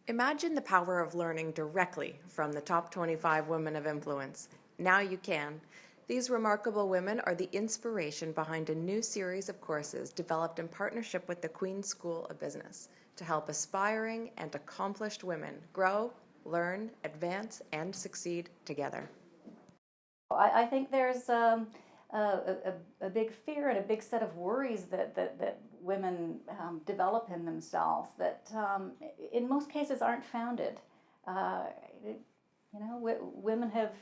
Imagine the power of learning directly from the top 25 women of influence. Now you can. These remarkable women are the inspiration behind a new series of courses developed in partnership with the Queen's School of Business to help aspiring and accomplished women grow, learn, advance, and succeed together. I think there's a big fear and a big set of worries that women develop in themselves that in most cases aren't founded. Uh, Women have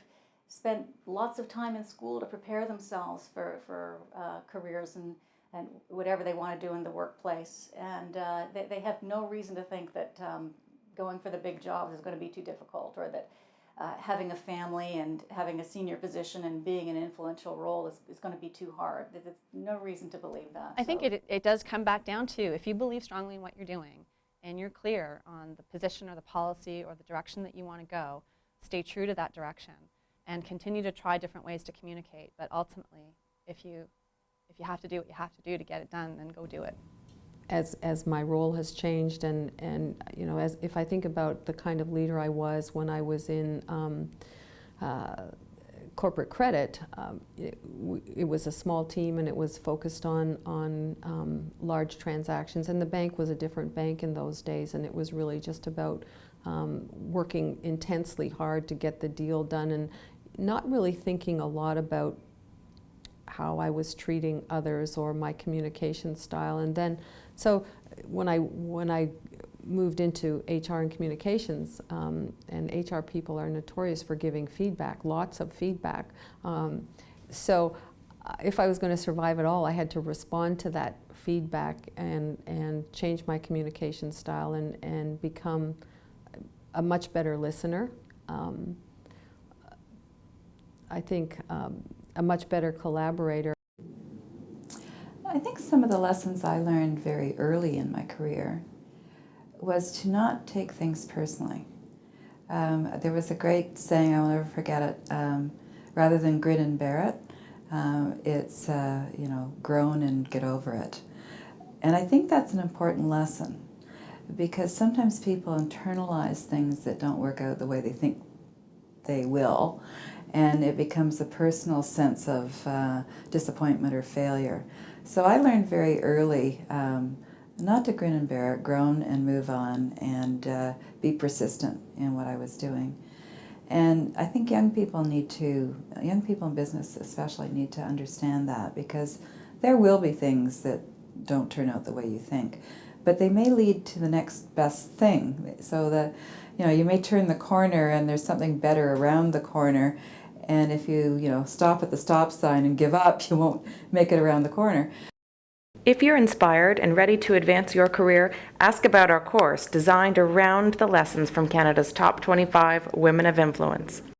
spent lots of time in school to prepare themselves for careers and whatever they want to do in the workplace. And they have no reason to think that going for the big jobs is going to be too difficult, or that having a family and having a senior position and being in an influential role is going to be too hard. There's no reason to believe that. I think it does come back down to, if you believe strongly in what you're doing and you're clear on the position or the policy or the direction that you want to go, stay true to that direction and continue to try different ways to communicate. But ultimately, if you have to do what you have to do to get it done, then go do it. As my role has changed, and you know, as if I think about the kind of leader I was when I was in corporate credit, it was a small team and it was focused on large transactions, and the bank was a different bank in those days, and it was really just about working intensely hard to get the deal done and not really thinking a lot about how I was treating others or my communication style. And then, so when I moved into HR and communications, and HR people are notorious for giving feedback, lots of feedback. So if I was going to survive at all, I had to respond to that feedback and change my communication style and become a much better listener. I think a much better collaborator. I think some of the lessons I learned very early in my career was to not take things personally. There was a great saying, I'll never forget it, rather than grin and bear it, it's groan and get over it. And I think that's an important lesson, because sometimes people internalize things that don't work out the way they think they will, and it becomes a personal sense of disappointment or failure. So I learned very early not to grin and bear it, groan and move on, and be persistent in what I was doing. And I think young people in business especially, need to understand that, because there will be things that don't turn out the way you think, but they may lead to the next best thing. So that, you may turn the corner and there's something better around the corner. And if you stop at the stop sign and give up, you won't make it around the corner. If you're inspired and ready to advance your career, ask about our course designed around the lessons from Canada's top 25 women of influence.